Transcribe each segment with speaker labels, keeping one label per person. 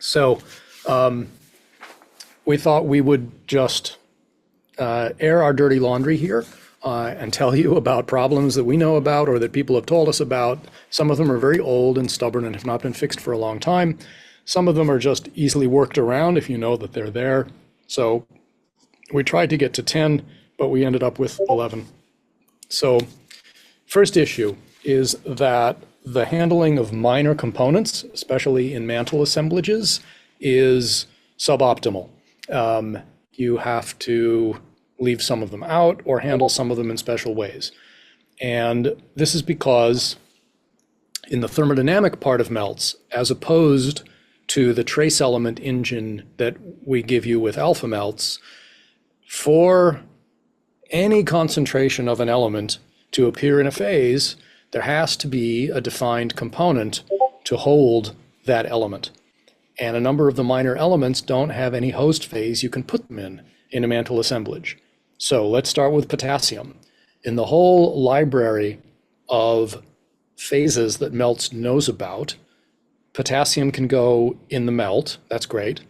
Speaker 1: So we thought we would just air our dirty laundry here and tell you about problems that we know about or that people have told us about. Some of them are very old and stubborn and have not been fixed for a long time. Some of them are just easily worked around if you know that they're there. So we tried to get to 10, but we ended up with 11. So first issue is that the handling of minor components, especially in mantle assemblages, is suboptimal. You have to leave some of them out or handle some of them in special ways. And this is because in the thermodynamic part of melts, as opposed to the trace element engine that we give you with alphaMELTS, for any concentration of an element to appear in a phase, there has to be a defined component to hold that element. And a number of the minor elements don't have any host phase you can put them in a mantle assemblage. So let's start with potassium. In the whole library of phases that MELTS knows about, potassium can go in the melt, that's great.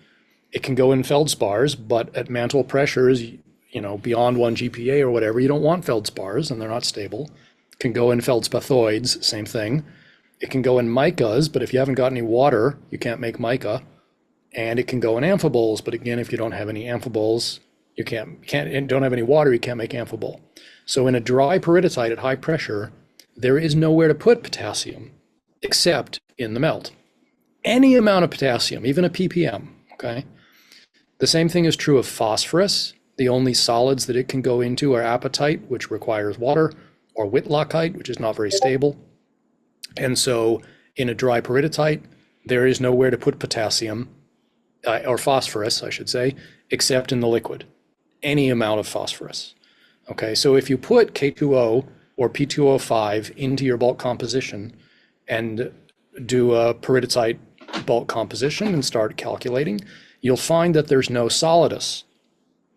Speaker 1: It can go in feldspars, but at mantle pressures, beyond 1 GPa or whatever, you don't want feldspars and they're not stable. It can go in feldspathoids, same thing. It can go in micas, but if you haven't got any water, you can't make mica. And it can go in amphiboles, but again, if you don't have any amphiboles, you don't have any water, you can't make amphibole. So in a dry peridotite at high pressure, there is nowhere to put potassium except in the melt. Any amount of potassium, even a ppm, okay? The same thing is true of phosphorus. The only solids that it can go into are apatite, which requires water, or whitlockite, which is not very stable. And so in a dry peridotite, there is nowhere to put potassium, or phosphorus, I should say, except in the liquid. Any amount of phosphorus. Okay, so if you put K2O or P2O5 into your bulk composition and do a peridotite bulk composition and start calculating, you'll find that there's no solidus.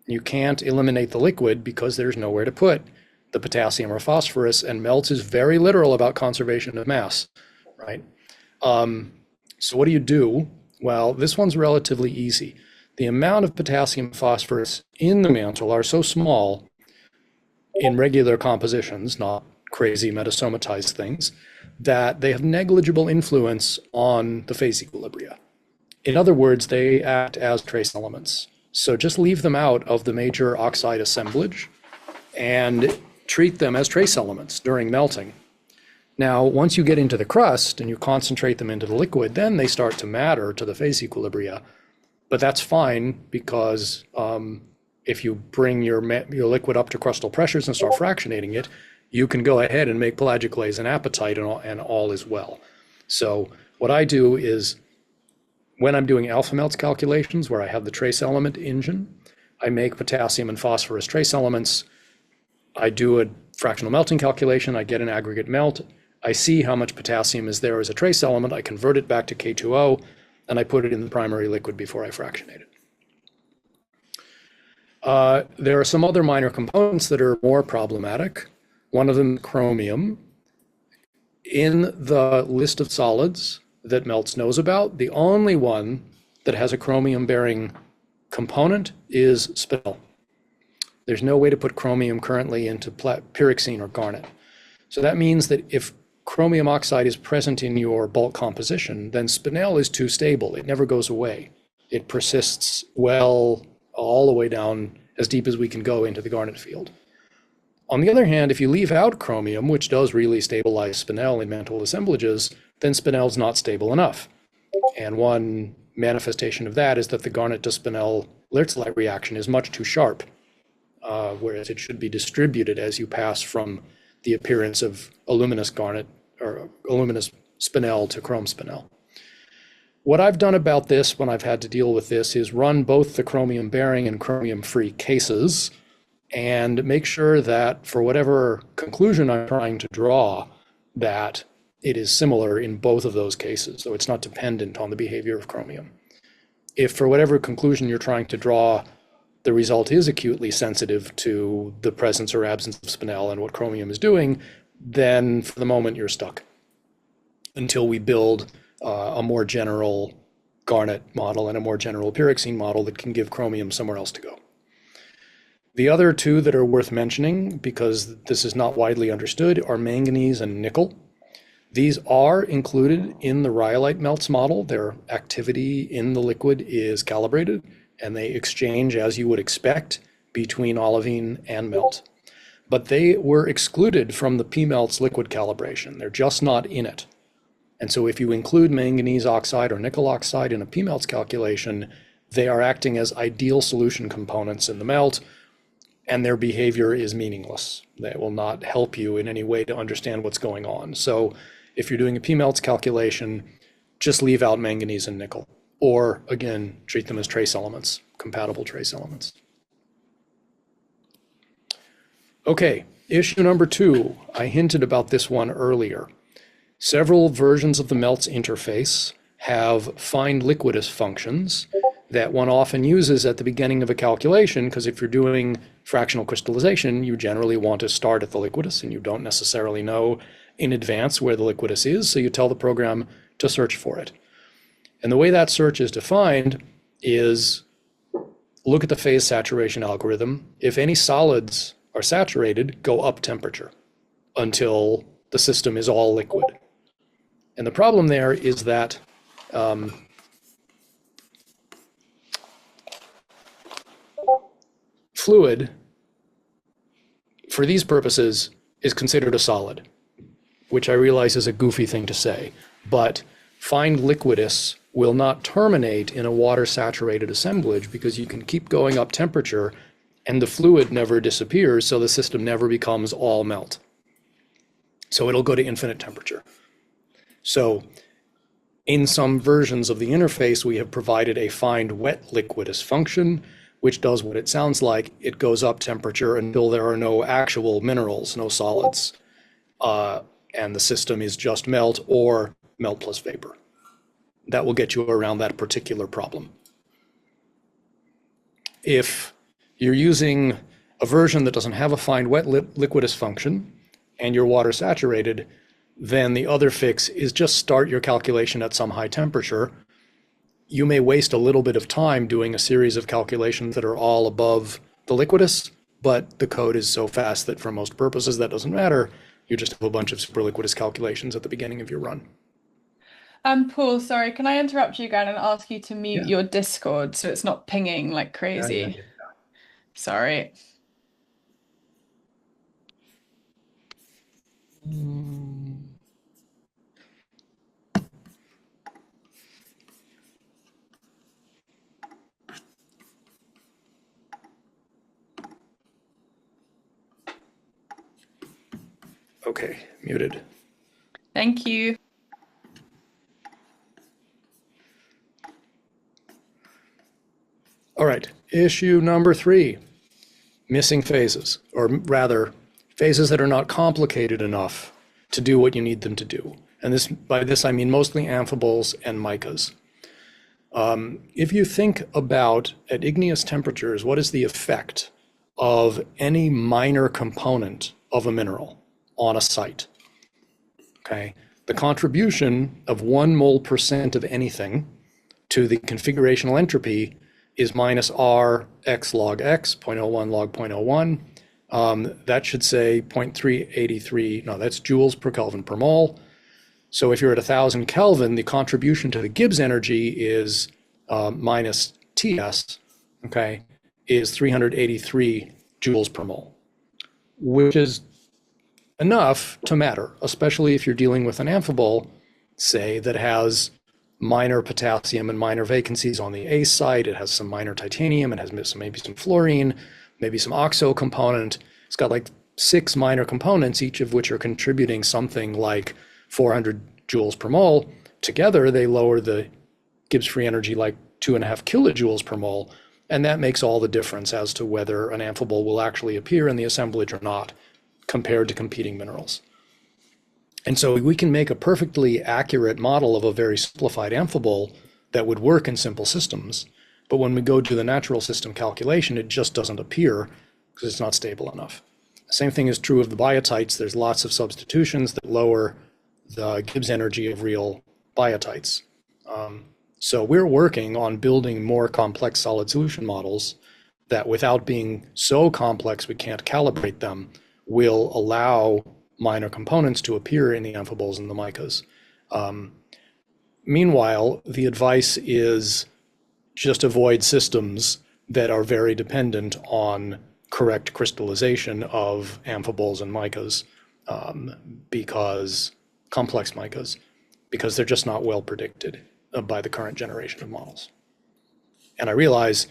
Speaker 1: You can't eliminate the liquid because there's nowhere to put the potassium or phosphorus, and MELTS is very literal about conservation of mass, right? So what do? Well, this one's relatively easy. The amount of potassium and phosphorus in the mantle are so small in regular compositions, not crazy metasomatized things, that they have negligible influence on the phase equilibria. In other words, they act as trace elements. So just leave them out of the major oxide assemblage and treat them as trace elements during melting. Now, once you get into the crust and you concentrate them into the liquid, then they start to matter to the phase equilibria. But that's fine because if you bring your liquid up to crustal pressures and start fractionating it, you can go ahead and make pelagic glaze and apatite and all is well. So what I do is when I'm doing alphaMELTS calculations where I have the trace element engine, I make potassium and phosphorus trace elements. I do a fractional melting calculation. I get an aggregate melt. I see how much potassium is there as a trace element. I convert it back to K2O, and I put it in the primary liquid before I fractionate it. There are some other minor components that are more problematic. One of them, chromium. In the list of solids that MELTS knows about, the only one that has a chromium-bearing component is spinel. There's no way to put chromium currently into pyroxene or garnet. So that means that if chromium oxide is present in your bulk composition, then spinel is too stable. It never goes away. It persists well all the way down as deep as we can go into the garnet field. On the other hand, if you leave out chromium, which does really stabilize spinel in mantle assemblages, then spinel is not stable enough. And one manifestation of that is that the garnet to spinel Lärtz reaction is much too sharp, whereas it should be distributed as you pass from the appearance of aluminous garnet or aluminous spinel to chrome spinel. What I've done about this when I've had to deal with this is run both the chromium bearing and chromium free cases and make sure that for whatever conclusion I'm trying to draw, that it is similar in both of those cases. So it's not dependent on the behavior of chromium. If for whatever conclusion you're trying to draw, the result is acutely sensitive to the presence or absence of spinel and what chromium is doing, then for the moment you're stuck until we build a more general garnet model and a more general pyroxene model that can give chromium somewhere else to go. The other two that are worth mentioning, because this is not widely understood, are manganese and nickel. These are included in the rhyolite melts model. Their activity in the liquid is calibrated, and they exchange as you would expect between olivine and melt. But they were excluded from the pMELTS liquid calibration. They're just not in it. And so if you include manganese oxide or nickel oxide in a pMELTS calculation, they are acting as ideal solution components in the melt, and their behavior is meaningless. They will not help you in any way to understand what's going on. So if you're doing a pMELTS calculation, just leave out manganese and nickel, or again, treat them as trace elements, compatible trace elements. Okay, issue number 2. I hinted about this one earlier. Several versions of the MELTS interface have find liquidus functions that one often uses at the beginning of a calculation, because if you're doing fractional crystallization, you generally want to start at the liquidus, and you don't necessarily know in advance where the liquidus is, so you tell the program to search for it. And the way that search is defined is look at the phase saturation algorithm. If any solids are saturated, go up temperature until the system is all liquid. And the problem there is that fluid, for these purposes, is considered a solid, which I realize is a goofy thing to say, but find liquidus will not terminate in a water-saturated assemblage because you can keep going up temperature and the fluid never disappears, so the system never becomes all melt. So it'll go to infinite temperature. So in some versions of the interface, we have provided a find wet liquidus function, which does what it sounds like. It goes up temperature until there are no actual minerals, no solids, and the system is just melt or melt plus vapor. That will get you around that particular problem. If you're using a version that doesn't have a find wet liquidus function and you're water saturated, then the other fix is just start your calculation at some high temperature. You may waste a little bit of time doing a series of calculations that are all above the liquidus, but the code is so fast that for most purposes that doesn't matter. You just have a bunch of superliquidus calculations at the beginning of your run.
Speaker 2: Paul, sorry, can I interrupt you again and ask you to mute your Discord so it's not pinging like crazy?
Speaker 1: Yeah.
Speaker 2: Sorry.
Speaker 1: Okay, muted.
Speaker 2: Thank you.
Speaker 1: All right, issue number 3, missing phases, or rather, phases that are not complicated enough to do what you need them to do. And by this I mean mostly amphiboles and micas. If you think about at igneous temperatures, what is the effect of any minor component of a mineral on a site? Okay, the contribution of 1 mole% of anything to the configurational entropy is minus R x log x, 0.01 log 0.01. That should say 0.383, no, that's joules per Kelvin per mole. So if you're at 1000 Kelvin, the contribution to the Gibbs energy is minus TS, okay, is 383 joules per mole, which is enough to matter, especially if you're dealing with an amphibole, say, that has minor potassium and minor vacancies on the ace site. It has some minor titanium, it has maybe some fluorine, maybe some oxo component. It's got like 6 minor components, each of which are contributing something like 400 joules per mole. Together, they lower the Gibbs free energy like 2.5 kilojoules per mole, and that makes all the difference as to whether an amphibole will actually appear in the assemblage or not, compared to competing minerals. And so we can make a perfectly accurate model of a very simplified amphibole that would work in simple systems. But when we go to the natural system calculation, it just doesn't appear because it's not stable enough. The same thing is true of the biotites. There's lots of substitutions that lower the Gibbs energy of real biotites. So we're working on building more complex solid solution models that, without being so complex we can't calibrate them, will allow minor components to appear in the amphiboles and the micas. Meanwhile, the advice is just avoid systems that are very dependent on correct crystallization of amphiboles and micas, because complex micas, because they're just not well predicted by the current generation of models. And I realize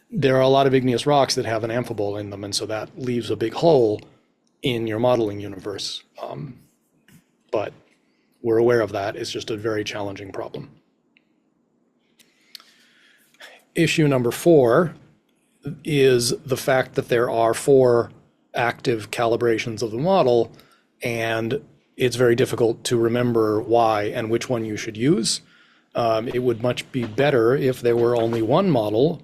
Speaker 1: there are a lot of igneous rocks that have an amphibole in them, and so that leaves a big hole in your modeling universe. But we're aware of that. It's just a very challenging problem. Issue number 4 is the fact that there are 4 active calibrations of the model, and it's very difficult to remember why and which one you should use. It would much be better if there were only one model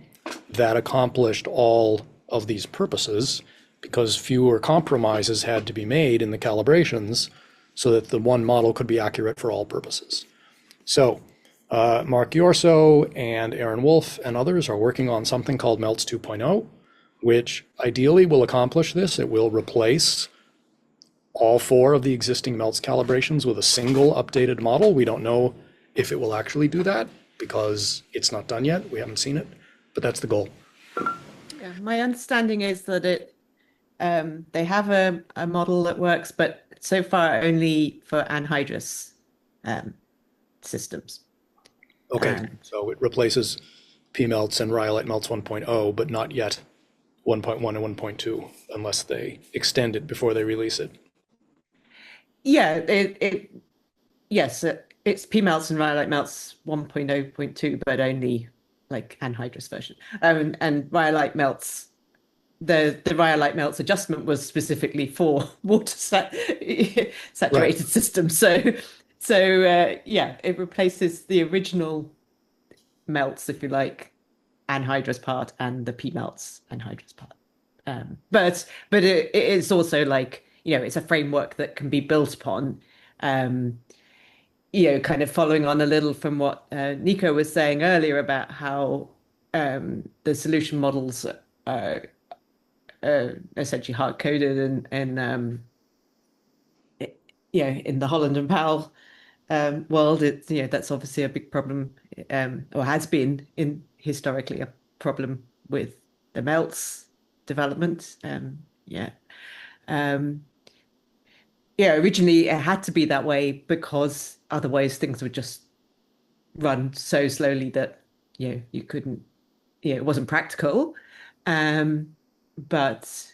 Speaker 1: that accomplished all of these purposes, because fewer compromises had to be made in the calibrations so that the one model could be accurate for all purposes. So Mark Yorso and Aaron Wolf and others are working on something called MELTS 2.0, which ideally will accomplish this. It will replace all 4 of the existing MELTS calibrations with a single updated model. We don't know if it will actually do that because it's not done yet. We haven't seen it, but that's the goal.
Speaker 3: Yeah, my understanding is that they have a model that works, but so far only for anhydrous systems.
Speaker 1: Okay, so it replaces pMELTS and rhyolite MELTS 1.0, but not yet 1.1 and 1.2, unless they extend it before they release it.
Speaker 3: Yeah, yes, it's pMELTS and rhyolite MELTS 1.0.2, but only like anhydrous version. And rhyolite MELTS, the rhyolite MELTS adjustment was specifically for water saturated systems. So yeah, it replaces the original MELTS, if you like, anhydrous part and the pMELTS anhydrous part. But it is also like, it's a framework that can be built upon. Kind of following on a little from what Nico was saying earlier about how the solution models are essentially hard coded and in the Holland and Powell world, it's that's obviously a big problem, or has been historically a problem with the MELTS development. Originally it had to be that way because otherwise things would just run so slowly that you couldn't, it wasn't practical. But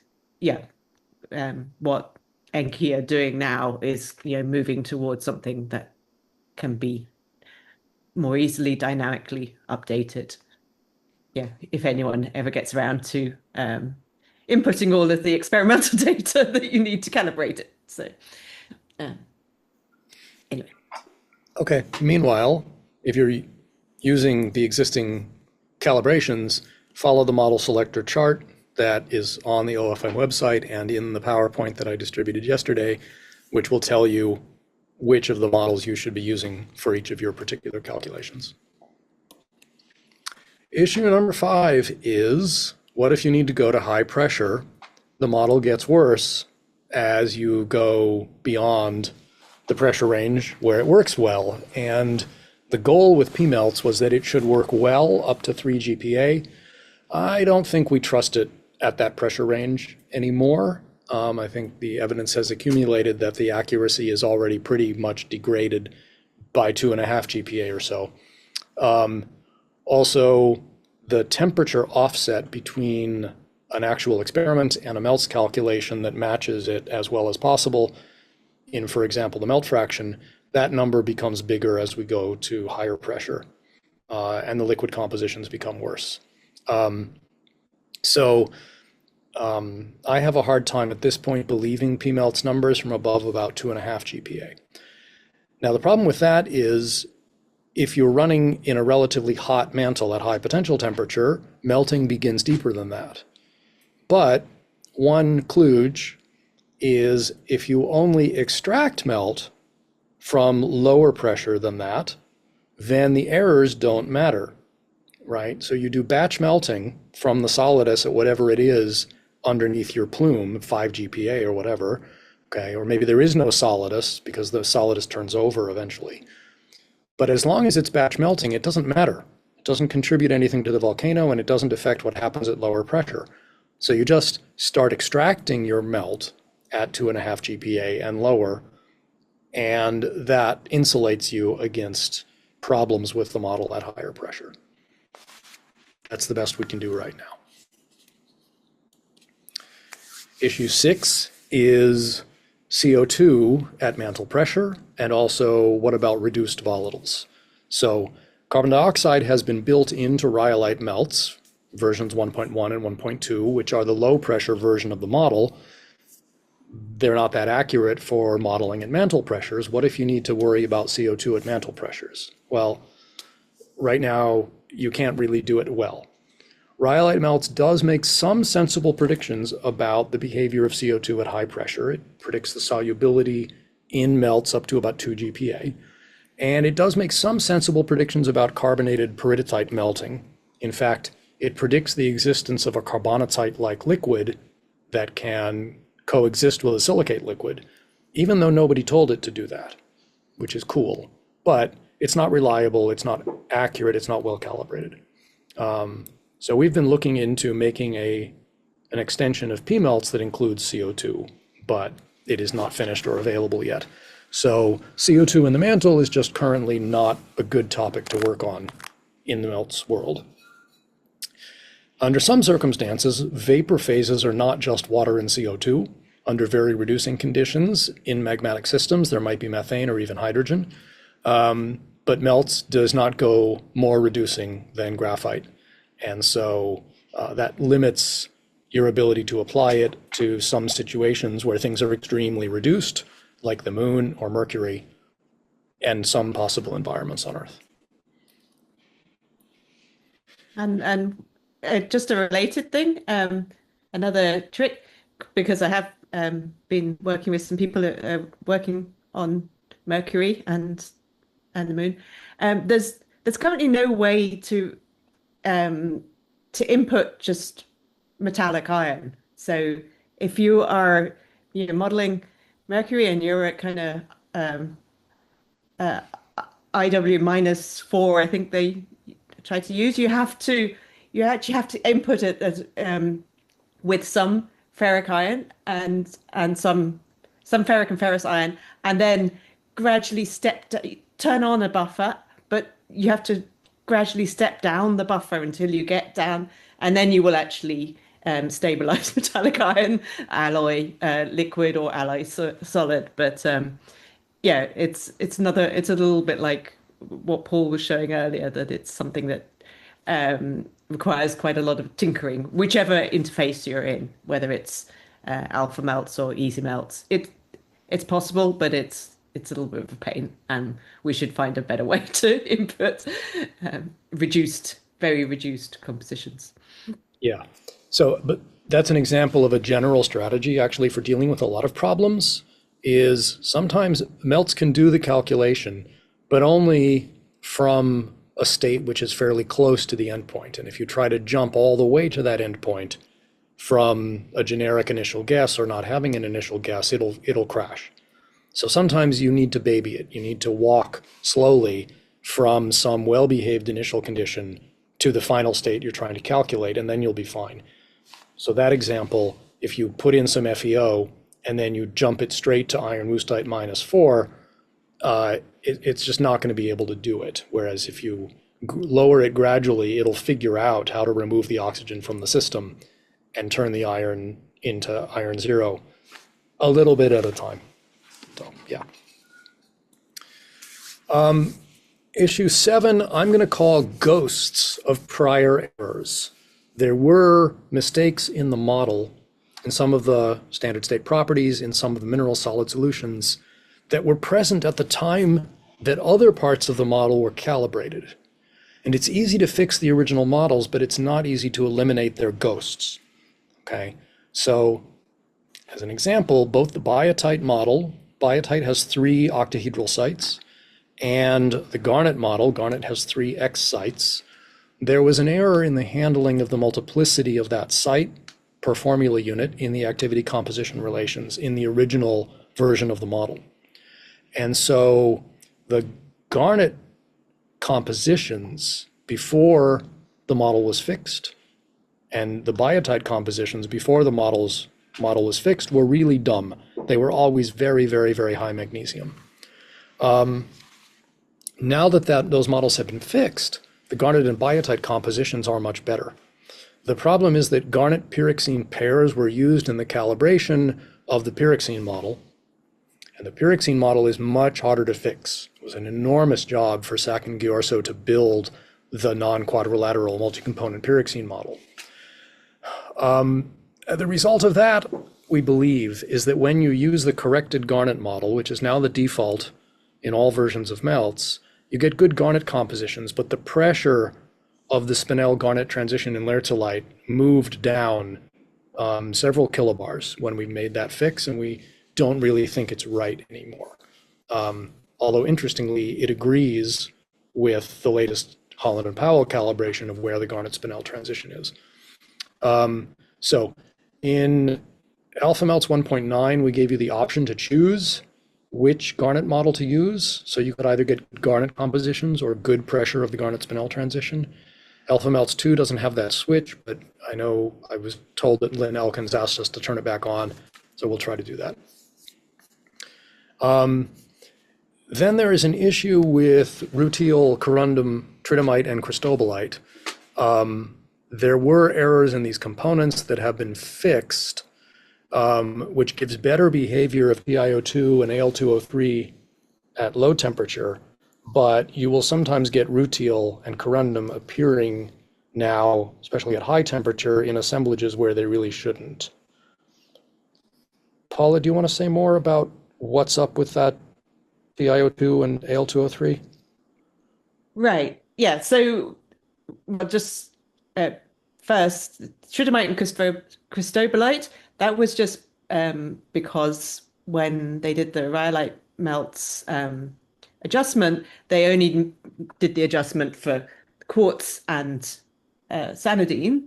Speaker 3: what Enki are doing now is moving towards something that can be more easily dynamically updated. If anyone ever gets around to inputting all of the experimental data that you need to calibrate it. So anyway.
Speaker 1: Okay, meanwhile, if you're using the existing calibrations, follow the model selector chart that is on the OFM website and in the PowerPoint that I distributed yesterday, which will tell you which of the models you should be using for each of your particular calculations. Issue number 5 is, what if you need to go to high pressure? The model gets worse as you go beyond the pressure range where it works well. And the goal with pMELTS was that it should work well up to 3 GPa. I don't think we trust it at that pressure range anymore. I think the evidence has accumulated that the accuracy is already pretty much degraded by 2.5 GPa or so. Also, the temperature offset between an actual experiment and a MELTS calculation that matches it as well as possible in, for example, the melt fraction, that number becomes bigger as we go to higher pressure, and the liquid compositions become worse. I have a hard time at this point believing pMELTS numbers from above about 2.5 GPa. Now, the problem with that is if you're running in a relatively hot mantle at high potential temperature, melting begins deeper than that. But one kludge is if you only extract melt from lower pressure than that, then the errors don't matter, right? So you do batch melting from the solidus at whatever it is underneath your plume, 5 GPa or whatever, okay? Or maybe there is no solidus because the solidus turns over eventually. But as long as it's batch melting, it doesn't matter. It doesn't contribute anything to the volcano, and it doesn't affect what happens at lower pressure. So you just start extracting your melt at 2.5 GPa and lower, and that insulates you against problems with the model at higher pressure. That's the best we can do right now. Issue 6 is CO2 at mantle pressure, and also what about reduced volatiles? So carbon dioxide has been built into rhyolite melts, versions 1.1 and 1.2, which are the low pressure version of the model. They're not that accurate for modeling at mantle pressures. What if you need to worry about CO2 at mantle pressures? Well, right now you can't really do it well. Rhyolite melts does make some sensible predictions about the behavior of CO2 at high pressure. It predicts the solubility in melts up to about 2 GPa. And it does make some sensible predictions about carbonated peridotite melting. In fact, it predicts the existence of a carbonatite-like liquid that can coexist with a silicate liquid, even though nobody told it to do that, which is cool. But it's not reliable, it's not accurate, it's not well calibrated. So we've been looking into making an extension of pMELTS that includes CO2, but it is not finished or available yet. So CO2 in the mantle is just currently not a good topic to work on in the melts world. Under some circumstances, vapor phases are not just water and CO2. Under very reducing conditions in magmatic systems, there might be methane or even hydrogen. But melts does not go more reducing than graphite. And so that limits your ability to apply it to some situations where things are extremely reduced, like the moon or Mercury, and some possible environments on Earth.
Speaker 3: And just a related thing, another trick, because I have been working with some people working on Mercury and the moon. There's currently no way to input just metallic iron. So if you are modeling Mercury and you're at kind of IW -4, I think they try to use, you actually have to input it as with some ferric iron and some ferric and ferrous iron, and then gradually turn on a buffer, but you have to gradually step down the buffer until you get down, and then you will actually stabilize metallic iron, alloy liquid or alloy solid. But yeah, it's a little bit like what Paul was showing earlier, that it's something that requires quite a lot of tinkering, whichever interface you're in, whether it's alphaMELTS or EasyMELTS. It's possible, but it's a little bit of a pain, and we should find a better way to input very reduced compositions.
Speaker 1: Yeah. So, but that's an example of a general strategy actually for dealing with a lot of problems, is sometimes melts can do the calculation, but only from a state which is fairly close to the endpoint. And if you try to jump all the way to that endpoint from a generic initial guess or not having an initial guess, it'll crash. So sometimes you need to baby it. You need to walk slowly from some well-behaved initial condition to the final state you're trying to calculate, and then you'll be fine. So that example, if you put in some FeO and then you jump it straight to iron woostite -4, it's just not going to be able to do it. Whereas if you lower it gradually, it'll figure out how to remove the oxygen from the system and turn the iron into iron 0 a little bit at a time. So, yeah. Issue 7, I'm going to call ghosts of prior errors. There were mistakes in the model, in some of the standard state properties, in some of the mineral solid solutions that were present at the time that other parts of the model were calibrated. And it's easy to fix the original models, but it's not easy to eliminate their ghosts. Okay, so as an example, both the biotite model, biotite has 3 octahedral sites, and the Garnet model, Garnet has 3 X sites, there was an error in the handling of the multiplicity of that site per formula unit in the activity composition relations in the original version of the model. And so the Garnet compositions before the model was fixed and the biotite compositions before the model was fixed were really dumb. They were always very, very, very high magnesium. Now that those models have been fixed, the Garnet and biotite compositions are much better. The problem is that Garnet pyroxene pairs were used in the calibration of the pyroxene model, and the pyroxene model is much harder to fix. It was an enormous job for Sack and Ghiorso to build the non-quadrilateral multi-component pyroxene model. The result of that, we believe, is that when you use the corrected Garnet model, which is now the default in all versions of MELTS, you get good Garnet compositions, but the pressure of the Spinel-Garnet transition in lertzolite moved down several kilobars when we made that fix, and we don't really think it's right anymore. Although interestingly, it agrees with the latest Holland and Powell calibration of where the Garnet-Spinel transition is. So in alphaMELTS 1.9, we gave you the option to choose which Garnet model to use. So you could either get Garnet compositions or good pressure of the Garnet-Spinel transition. alphaMELTS 2 doesn't have that switch, but I know I was told that Lynn Elkins asked us to turn it back on, so we'll try to do that. Then there is an issue with rutile, corundum, tridymite, and cristobalite. There were errors in these components that have been fixed, which gives better behavior of TiO2 and Al2O3 at low temperature, but you will sometimes get rutile and corundum appearing now, especially at high temperature, in assemblages where they really shouldn't. Paula, do you want to say more about what's up with that TiO2 and Al2O3?
Speaker 3: Right. Yeah. So well, just first, tridymite and cristobalite, that was just because when they did the rhyolite melts adjustment, they only did the adjustment for quartz and sanidine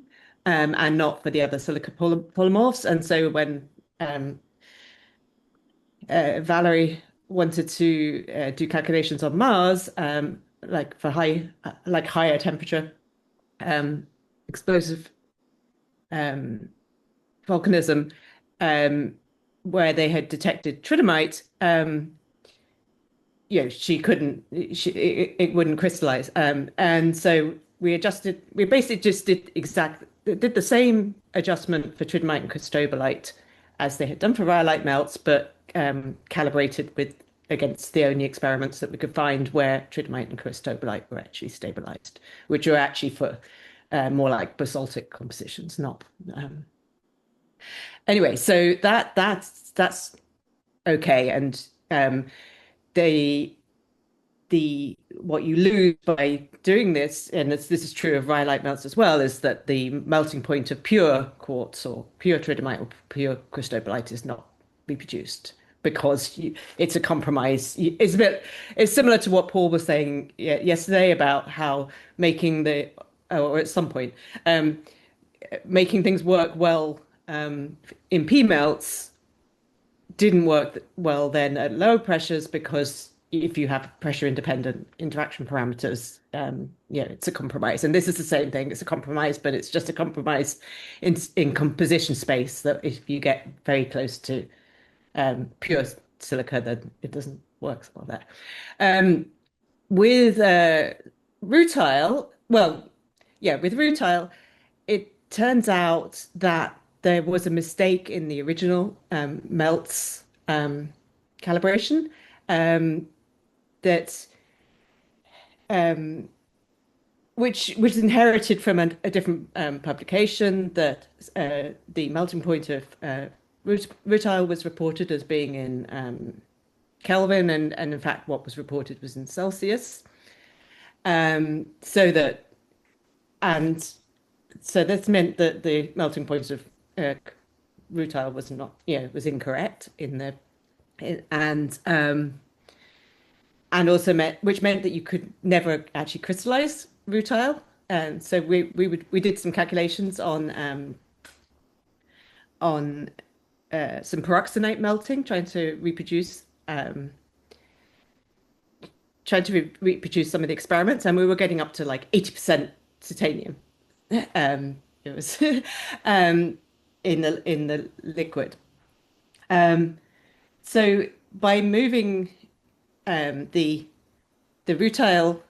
Speaker 3: and not for the other silica polymorphs. And so when Valerie wanted to do calculations on Mars, like for higher temperature explosive volcanism, where they had detected tridymite, she couldn't, it wouldn't crystallize. And so we basically just did the same adjustment for tridymite and cristobalite as they had done for rhyolite melts, but calibrated against the only experiments that we could find where tridymite and cristobalite were actually stabilized, which are actually for more like basaltic compositions, not. Anyway, so that's okay, and what you lose by doing this, and this is true of rhyolite melts as well, is that the melting point of pure quartz or pure tridymite or pure cristobalite is not reproduced because it's a compromise. It's similar to what Paul was saying yesterday about how or at some point, making things work well in P-melts didn't work well then at low pressures, because if you have pressure independent interaction parameters, it's a compromise. And this is the same thing. It's a compromise, but it's just a compromise in composition space, that if you get very close to pure silica, then it doesn't work so well there. With rutile, with rutile, it turns out that there was a mistake in the original MELTS calibration that which was inherited from a different publication, that the melting point of rutile was reported as being in Kelvin, and in fact what was reported was in Celsius. So this meant that the melting point of rutile was incorrect in the, and and also which meant that you could never actually crystallize rutile. And so we did some calculations on some peroxenite melting, trying to reproduce some of the experiments, and we were getting up to like 80% titanium. It was in the liquid. So by moving the rutile,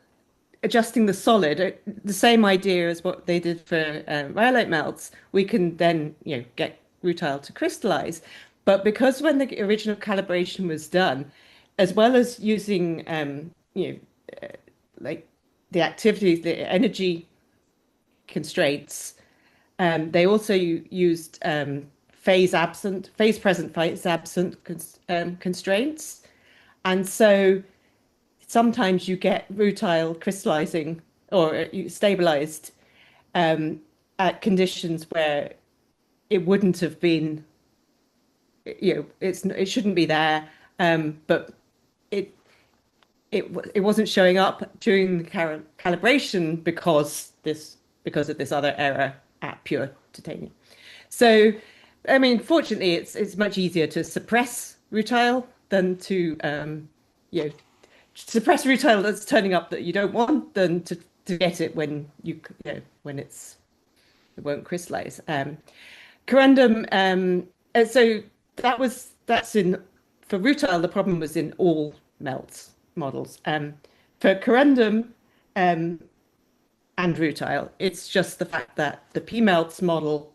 Speaker 3: adjusting the solid, the same idea as what they did for rhyolite melts, we can then get rutile to crystallize. But because when the original calibration was done, as well as using like the activities, the energy constraints, they also used phase present, phase absent constraints. And so sometimes you get rutile crystallizing or stabilized at conditions where it wouldn't have been, it shouldn't be there, but it wasn't showing up during the calibration because of this other error at pure titanium. So, I mean, fortunately, it's much easier to suppress rutile than to suppress rutile that's turning up that you don't want than to get it when when it won't crystallize. Corundum. So that's in for rutile. The problem was in all melts models. For corundum and rutile, it's just the fact that the pMELTS model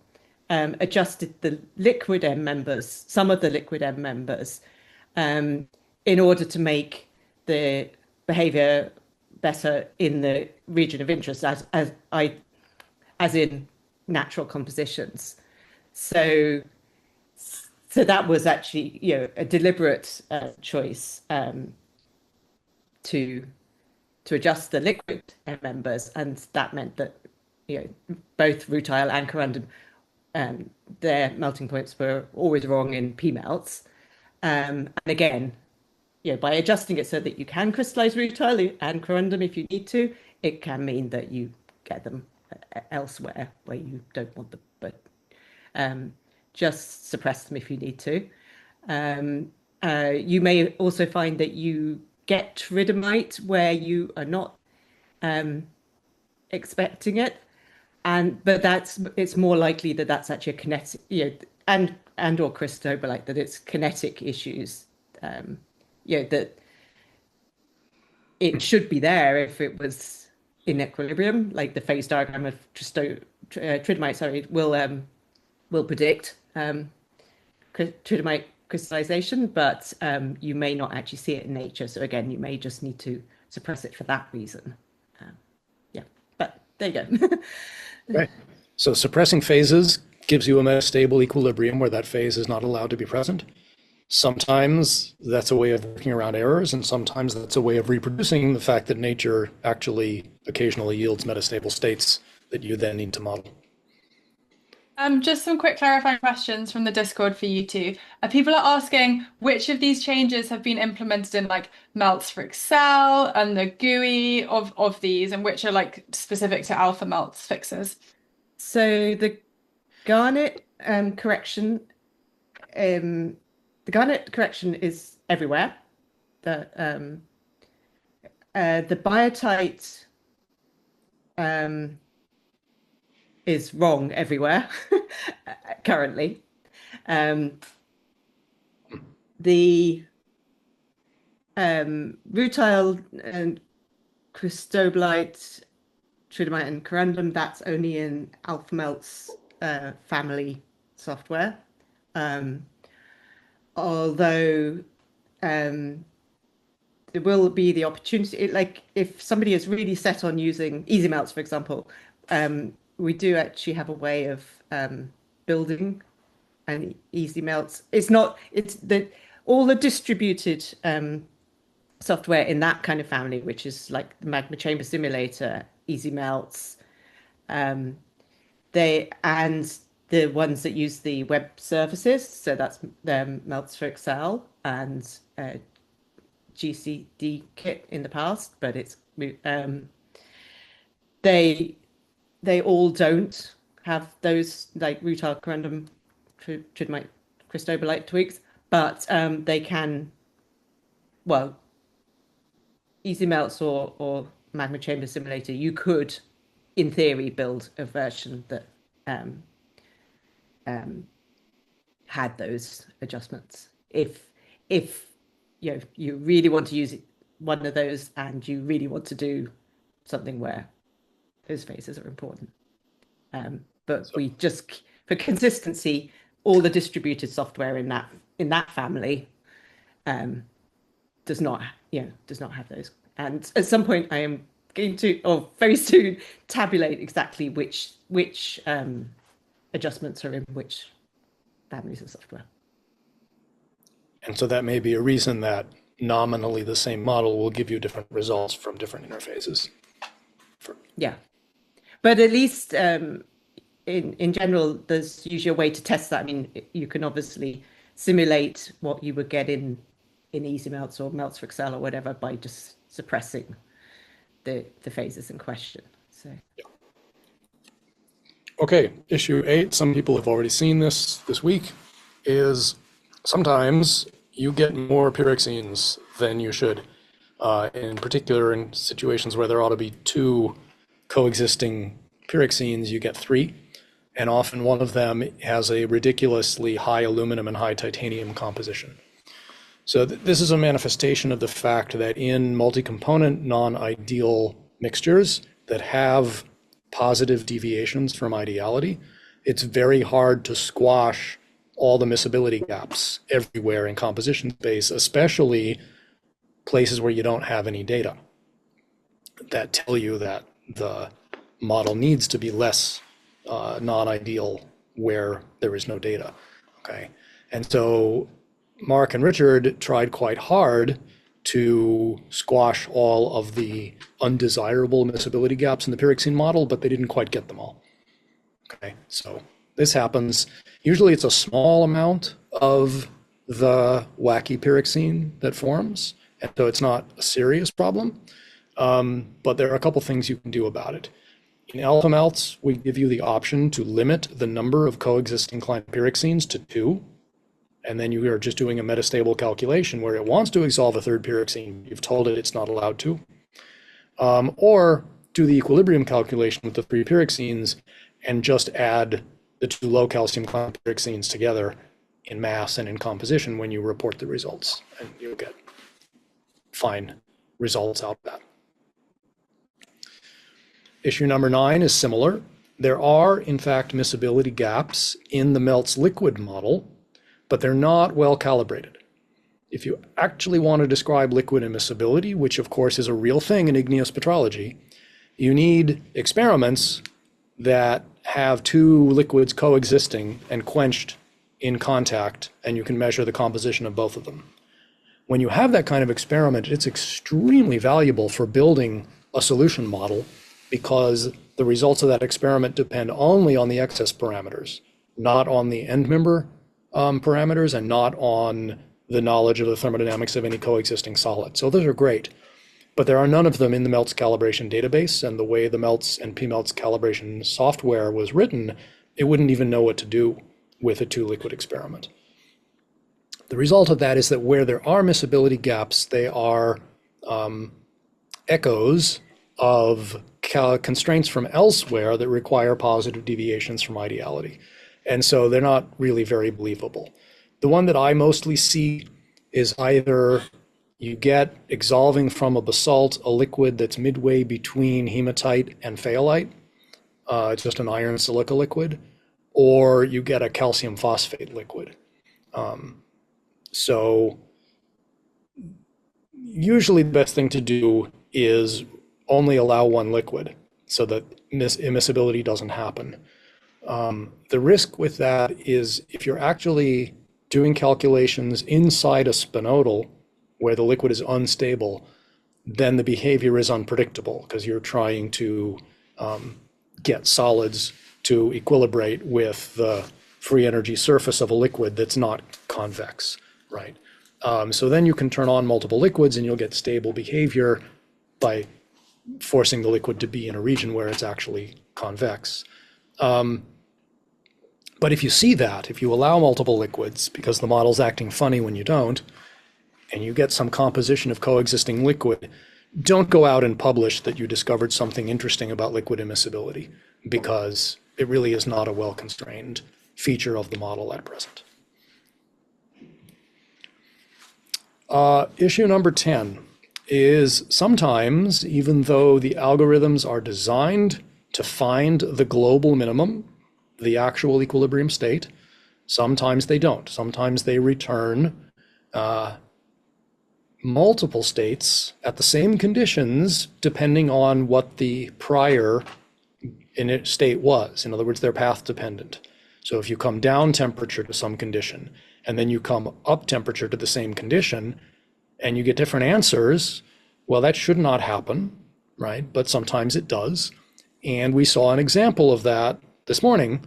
Speaker 3: adjusted the liquid M members, some of the liquid M members, in order to make the behavior better in the region of interest, as in natural compositions. So that was actually a deliberate choice to adjust the liquid members, and that meant that both rutile and corundum, their melting points were always wrong in pMELTS. And again, by adjusting it so that you can crystallize rutile and corundum if you need to, it can mean that you get them elsewhere where you don't want them, but just suppress them if you need to. You may also find that you get tridymite where you are not expecting it, but it's more likely that that's actually a kinetic, and or cristobalite, that it's kinetic issues. That it should be there if it was in equilibrium, like the phase diagram of tridymite. Sorry, will predict tridymite crystallization, but you may not actually see it in nature. So again, you may just need to suppress it for that reason. But there you go.
Speaker 1: Right. So suppressing phases gives you a metastable equilibrium where that phase is not allowed to be present. Sometimes that's a way of working around errors, and sometimes that's a way of reproducing the fact that nature actually occasionally yields metastable states that you then need to model.
Speaker 2: Just some quick clarifying questions from the Discord for you two. People are asking which of these changes have been implemented in like melts for Excel and the GUI of these, and which are like specific to alphaMELTS fixes.
Speaker 3: So the garnet correction, is everywhere. The biotite is wrong everywhere currently. The rutile and cristobalite, tridymite and corundum, that's only in alphaMELTS family software. Although there will be the opportunity, like if somebody is really set on using EasyMelts, for example, we do actually have a way of building an EasyMelts. All the distributed software in that kind of family, which is like the Magma Chamber Simulator, EasyMelts, the ones that use the web services, so that's melts for Excel and GCD kit in the past, but it's they all don't have those like rutile corundum tridymite cristobalite tweaks, but they can, well, easy melts or magma chamber simulator, you could in theory build a version that had those adjustments if you really want to use one of those and you really want to do something where those phases are important. But we just, for consistency, all the distributed software in that family does not have those. And at some point, I am going to, or very soon, tabulate exactly which adjustments are in which families of software.
Speaker 1: And so that may be a reason that nominally the same model will give you different results from different interfaces.
Speaker 3: Yeah, but at least in general, there's usually a way to test that. I mean, you can obviously simulate what you would get in easy melts or melts for Excel or whatever by just suppressing the phases in question. So.
Speaker 1: Yeah. Okay, issue 8, some people have already seen this week, is sometimes you get more pyroxenes than you should. In particular, in situations where there ought to be 2 coexisting pyroxenes, you get 3. And often one of them has a ridiculously high aluminum and high titanium composition. So this is a manifestation of the fact that in multi-component non-ideal mixtures that have positive deviations from ideality, it's very hard to squash all the miscibility gaps everywhere in composition space, especially places where you don't have any data that tell you that the model needs to be less non-ideal where there is no data, okay? And so Mark and Richard tried quite hard to squash all of the undesirable miscibility gaps in the pyroxene model, but they didn't quite get them all. Okay, so this happens. Usually it's a small amount of the wacky pyroxene that forms, and so it's not a serious problem, but there are a couple things you can do about it. In alphaMELTS, we give you the option to limit the number of coexisting client pyroxenes to 2. And then you are just doing a metastable calculation where it wants to exsolve a third pyroxene. You've told it it's not allowed to. Or do the equilibrium calculation with the 3 pyroxenes and just add the 2 low calcium client pyroxenes together in mass and in composition when you report the results. And you'll get fine results out of that. Issue number 9 is similar. There are, in fact, miscibility gaps in the MELTS liquid model, but they're not well calibrated. If you actually want to describe liquid immiscibility, which of course is a real thing in igneous petrology, you need experiments that have 2 liquids coexisting and quenched in contact, and you can measure the composition of both of them. When you have that kind of experiment, it's extremely valuable for building a solution model because the results of that experiment depend only on the excess parameters, not on the end member parameters and not on the knowledge of the thermodynamics of any coexisting solid. So those are great, but there are none of them in the MELTS calibration database, and the way the MELTS and pMELTS calibration software was written, it wouldn't even know what to do with a 2 liquid experiment. The result of that is that where there are miscibility gaps, they are echoes of constraints from elsewhere that require positive deviations from ideality. And so they're not really very believable. The one that I mostly see is either you get exsolving from a basalt a liquid that's midway between hematite and phayolite, it's just an iron silica liquid, or you get a calcium phosphate liquid. So usually the best thing to do is only allow 1 liquid so that immiscibility doesn't happen. The risk with that is if you're actually doing calculations inside a spinodal where the liquid is unstable, then the behavior is unpredictable because you're trying to get solids to equilibrate with the free energy surface of a liquid that's not convex, right? So then you can turn on multiple liquids and you'll get stable behavior by forcing the liquid to be in a region where it's actually convex. But if you see that, if you allow multiple liquids, because the model's acting funny when you don't, and you get some composition of coexisting liquid, don't go out and publish that you discovered something interesting about liquid immiscibility, because it really is not a well-constrained feature of the model at present. Issue number 10 is sometimes, even though the algorithms are designed to find the global minimum, the actual equilibrium state, sometimes they don't. Sometimes they return multiple states at the same conditions depending on what the prior state was. In other words, they're path dependent. So if you come down temperature to some condition and then you come up temperature to the same condition and you get different answers, well, that should not happen, right? But sometimes it does. And we saw an example of that this morning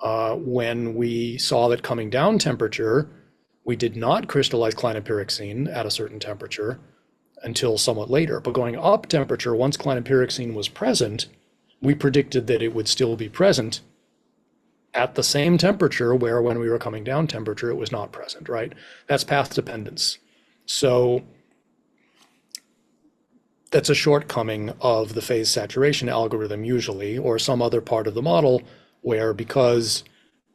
Speaker 1: when we saw that coming down temperature, we did not crystallize clinopyroxene at a certain temperature until somewhat later. But going up temperature, once clinopyroxene was present, we predicted that it would still be present at the same temperature where when we were coming down temperature, it was not present, right? That's path dependence. So that's a shortcoming of the phase saturation algorithm usually, or some other part of the model where, because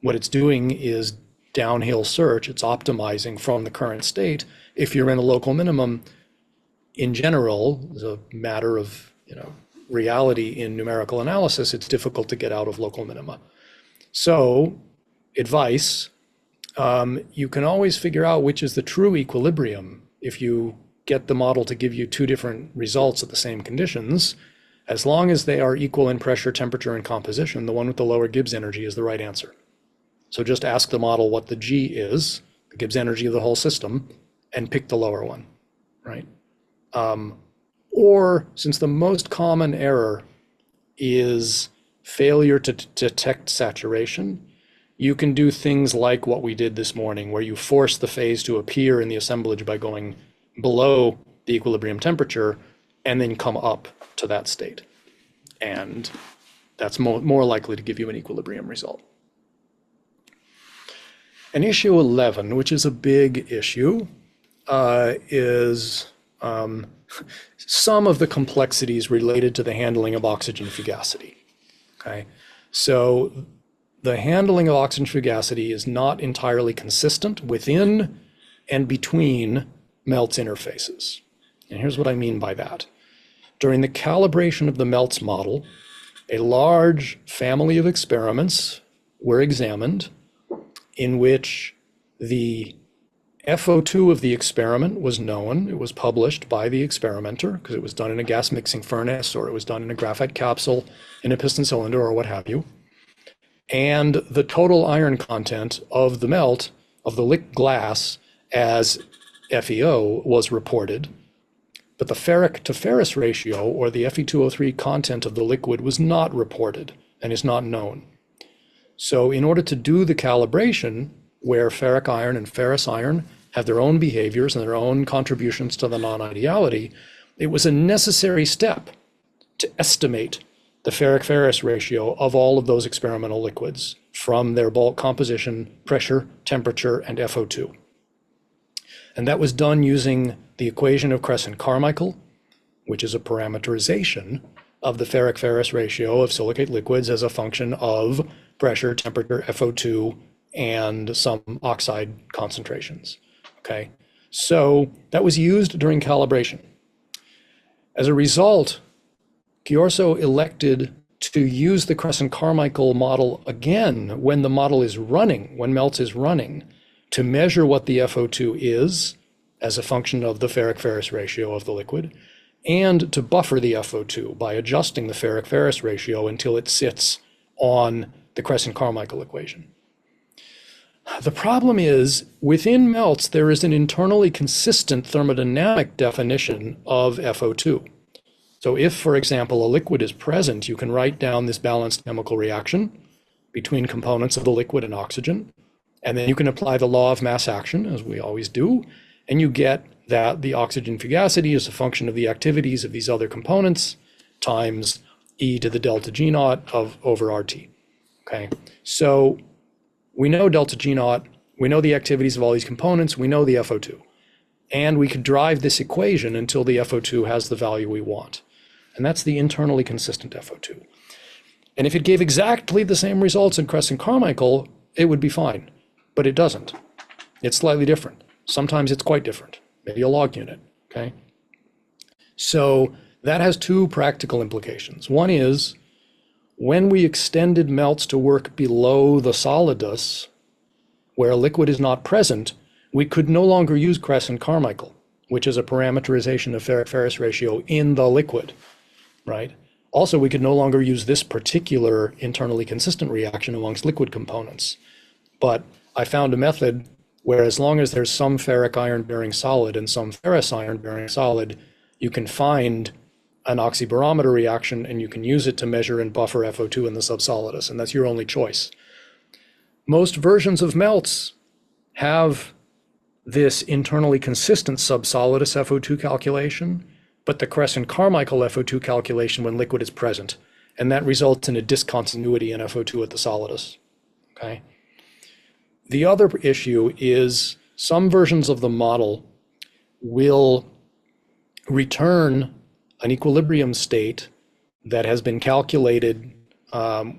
Speaker 1: what it's doing is downhill search, it's optimizing from the current state. If you're in a local minimum, in general, as a matter of reality in numerical analysis, it's difficult to get out of local minima. So, advice, you can always figure out which is the true equilibrium if you get the model to give you two different results at the same conditions. As long as they are equal in pressure, temperature, and composition, the one with the lower Gibbs energy is the right answer. So just ask the model what the G is, the Gibbs energy of the whole system, and pick the lower one, right? Or since the most common error is failure to detect saturation, you can do things like what we did this morning, where you force the phase to appear in the assemblage by going below the equilibrium temperature and then come up to that state. And that's more likely to give you an equilibrium result. And issue 11, which is a big issue, is some of the complexities related to the handling of oxygen fugacity. Okay, so the handling of oxygen fugacity is not entirely consistent within and between MELTS interfaces. And here's what I mean by that. During the calibration of the MELTS model, a large family of experiments were examined in which the FO2 of the experiment was known. It was published by the experimenter because it was done in a gas mixing furnace, or it was done in a graphite capsule in a piston cylinder, or what have you. And the total iron content of the melt of the liquid glass as FeO was reported, but the ferric to ferrous ratio, or the Fe2O3 content of the liquid, was not reported and is not known. So in order to do the calibration, where ferric iron and ferrous iron have their own behaviors and their own contributions to the non-ideality, it was a necessary step to estimate the ferric-ferrous ratio of all of those experimental liquids from their bulk composition, pressure, temperature, and FO2. And that was done using the equation of Crescent-Carmichael, which is a parameterization of the ferric-ferrous ratio of silicate liquids as a function of pressure, temperature, FO2, and some oxide concentrations. Okay, so that was used during calibration. As a result, Ghiorso elected to use the Crescent-Carmichael model again when the model is running, when MELTS is running, to measure what the FO2 is as a function of the ferric-ferrous ratio of the liquid, and to buffer the FO2 by adjusting the ferric-ferrous ratio until it sits on the Crescent-Carmichael equation. The problem is, within MELTS, there is an internally consistent thermodynamic definition of FO2. So if, for example, a liquid is present, you can write down this balanced chemical reaction between components of the liquid and oxygen, and then you can apply the law of mass action, as we always do, And you get that the oxygen fugacity is a function of the activities of these other components times e to the delta G naught of over RT. Okay, so we know delta G naught, we know the activities of all these components, we know the FO2. And we could drive this equation until the FO2 has the value we want. And that's the internally consistent FO2. And if it gave exactly the same results in Crescent-Carmichael, it would be fine. But it doesn't. It's slightly different. Sometimes it's quite different, maybe a log unit, okay? So that has two practical implications. One is, when we extended MELTS to work below the solidus, where a liquid is not present, we could no longer use Crescent-Carmichael, which is a parameterization of ferrous ratio in the liquid, right? Also, we could no longer use this particular internally consistent reaction amongst liquid components. But I found a method where, as long as there's some ferric iron-bearing solid and some ferrous iron-bearing solid, you can find an oxybarometer reaction and you can use it to measure and buffer FO2 in the subsolidus, and that's your only choice. Most versions of MELTS have this internally consistent subsolidus FO2 calculation, but the Crescent-Carmichael FO2 calculation when liquid is present, and that results in a discontinuity in FO2 at the solidus, okay? The other issue is some versions of the model will return an equilibrium state that has been calculated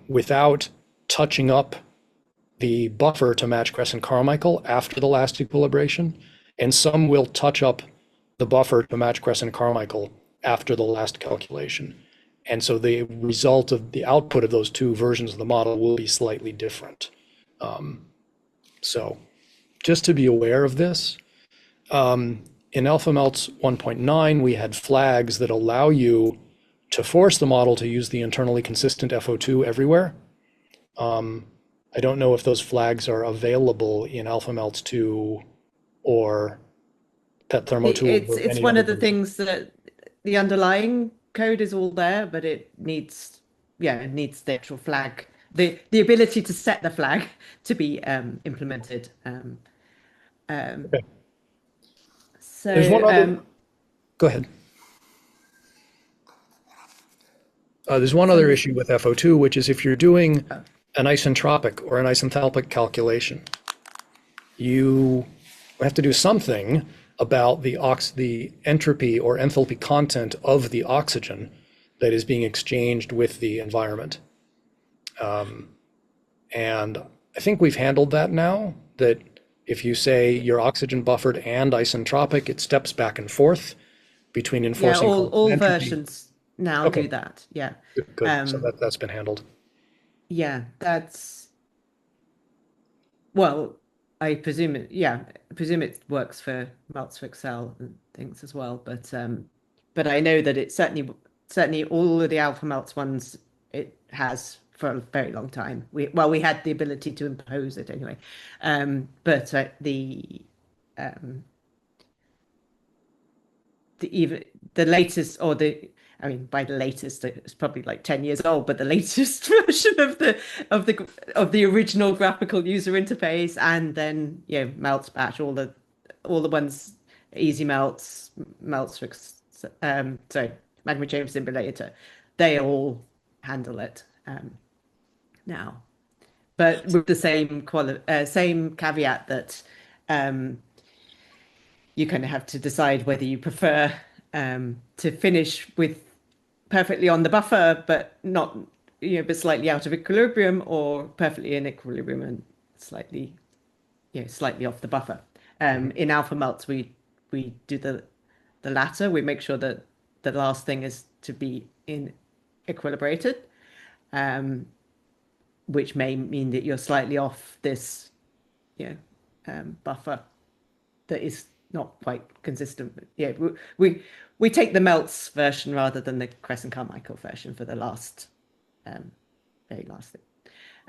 Speaker 1: without touching up the buffer to match Crescent-Carmichael after the last equilibration, and some will touch up the buffer to match Crescent-Carmichael after the last calculation. And so the result of the output of those two versions of the model will be slightly different. So just to be aware of this, in alphaMELTS 1.9, we had flags that allow you to force the model to use the internally consistent FO2 everywhere. I don't know if those flags are available in alphaMELTS 2 or PET Thermo 2.
Speaker 3: It's one of the things that the underlying code is all there, but it needs the actual flag, the ability to set the flag to be implemented.
Speaker 1: Okay.
Speaker 3: So
Speaker 1: there's one other, go ahead. There's one other issue with FO2, which is if you're doing an isentropic or an isenthalpic calculation, you have to do something about the entropy or enthalpy content of the oxygen that is being exchanged with the environment. And I think we've handled that now, that if you say you're oxygen buffered and isentropic, it steps back and forth between enforcing.
Speaker 3: All versions now do that. Yeah.
Speaker 1: Good. So that's been handled.
Speaker 3: Yeah, well, I presume it works for MELTS for Excel and things as well. But I know that it certainly all of the alphaMELTS ones it has for a very long time. We had the ability to impose it anyway, but the latest, or by the latest, it's probably like 10 years old, but the latest version of the original graphical user interface, and then MELTS batch, all the ones, Easy-MELTS, Magma Chamber Simulator, they all handle it now, but with the same caveat that you kind of have to decide whether you prefer to finish with perfectly on the buffer, but not, but slightly out of equilibrium, or perfectly in equilibrium and slightly off the buffer. In alphaMELTS, we do the latter. We make sure that the last thing is to be in equilibrated, which may mean that you're slightly off this, buffer that is not quite consistent. But we take the MELTS version rather than the Crescent-Carmichael version for the last, very last thing.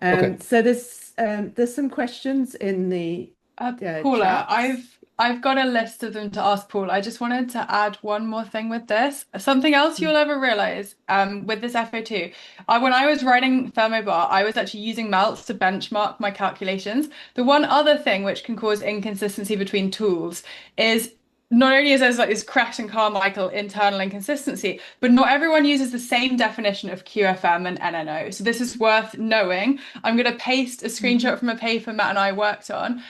Speaker 1: Okay.
Speaker 3: So there's some questions in the
Speaker 2: Paula,
Speaker 3: chat.
Speaker 2: I've got a list of them to ask Paul. I just wanted to add one more thing with this. Something else you'll ever realize with this FO2. When I was writing thermobar, I was actually using melts to benchmark my calculations. The one other thing which can cause inconsistency between tools is not only is there like this Cret and Carmichael internal inconsistency, but not everyone uses the same definition of QFM and NNO. So this is worth knowing. I'm going to paste a screenshot from a paper Matt and I worked on.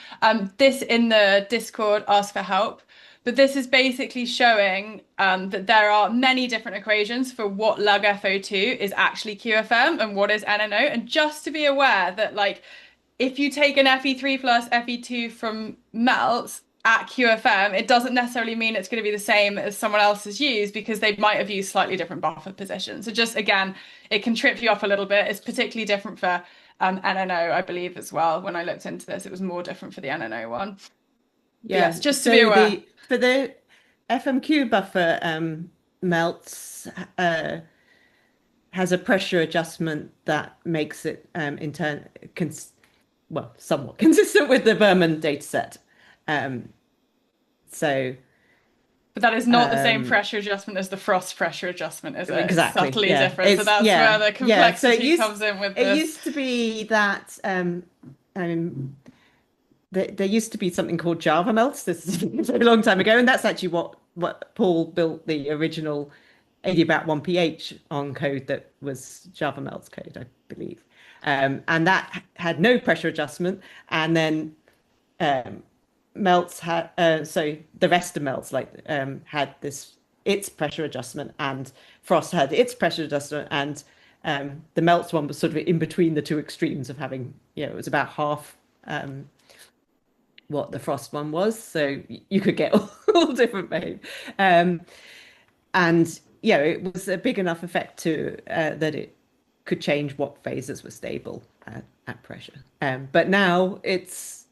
Speaker 2: This in the Discord, ask for help. But this is basically showing that there are many different equations for what lug FO2 is actually QFM and what is NNO. And just to be aware that like if you take an Fe3 plus Fe2 from melts at QFM, it doesn't necessarily mean it's going to be the same as someone else has used because they might have used slightly different buffer positions. So just again, it can trip you up a little bit. It's particularly different for NNO, I believe, as well. When I looked into this, it was more different for the NNO one.
Speaker 3: Yeah,
Speaker 2: yes, just to be aware.
Speaker 3: For the FMQ buffer, melts has a pressure adjustment that makes it somewhat consistent with the Berman dataset.
Speaker 2: But that is not the same pressure adjustment as the Frost pressure adjustment, is it?
Speaker 3: Exactly.
Speaker 2: Subtly different. So that's where the complexity comes in with this.
Speaker 3: It used to be that there used to be something called Java melts. This is a long time ago, and that's actually what Paul built the original adiabat 1pH on code that was Java melts code, I believe. And that had no pressure adjustment, and then melts had so the rest of melts had its pressure adjustment, and Frost had its pressure adjustment, and the melts one was sort of in between the two extremes of having, it was about half what the Frost one was, so you could get all different behavior, and it was a big enough effect to that it could change what phases were stable at pressure, but now it's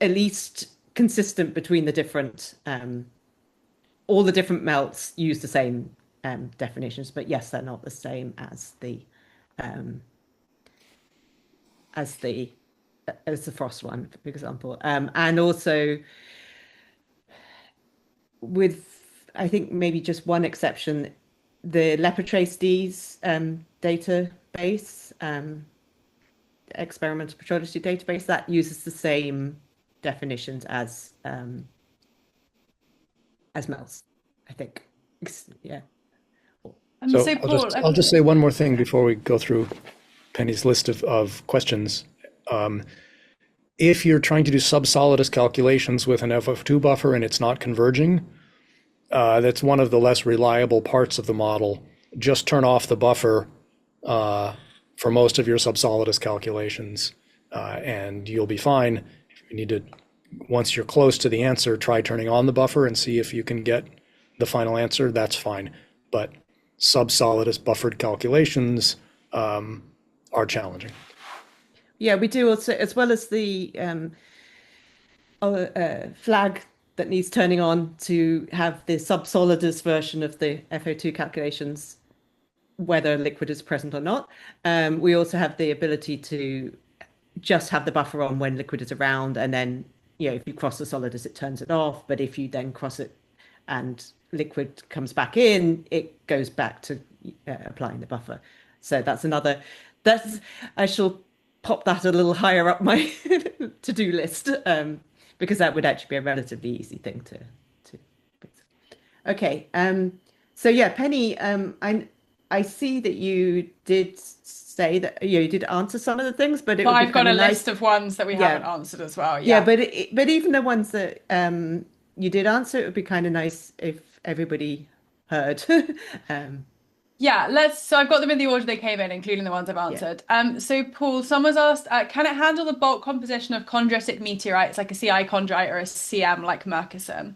Speaker 3: at least consistent between the different all the different melts use the same definitions, but yes, they're not the same as the Frost one, for example, and also with, I think, maybe just one exception, the Lepotrace-D's database, experimental petrology database, that uses the same definitions as melts, I think. Yeah.
Speaker 1: So I'll just say one more thing before we go through Penny's list of questions. If you're trying to do subsolidus calculations with an FF2 buffer and it's not converging, that's one of the less reliable parts of the model. Just turn off the buffer for most of your subsolidus calculations, and you'll be fine. If you need to, once you're close to the answer, try turning on the buffer and see if you can get the final answer. That's fine. But subsolidus buffered calculations are challenging.
Speaker 3: Yeah, we do also, as well as the flag that needs turning on to have the subsolidus version of the FO2 calculations, whether liquid is present or not. We also have the ability to just have the buffer on when liquid is around, and then, if you cross the solidus, it turns it off. But if you then cross it and liquid comes back in, it goes back to applying the buffer. So I shall pop that a little higher up my to-do list, because that would actually be a relatively easy thing to fix. Okay, so yeah, Penny, I see that you did say that you did answer some of the things, but
Speaker 2: I've got a list of ones that we haven't answered as well. Yeah,
Speaker 3: but even the ones that you did answer, it would be kind of nice if everybody heard.
Speaker 2: So I've got them in the order they came in, including the ones I've answered. So Paul, someone's asked, can it handle the bulk composition of chondritic meteorites like a CI chondrite or a CM like Murchison?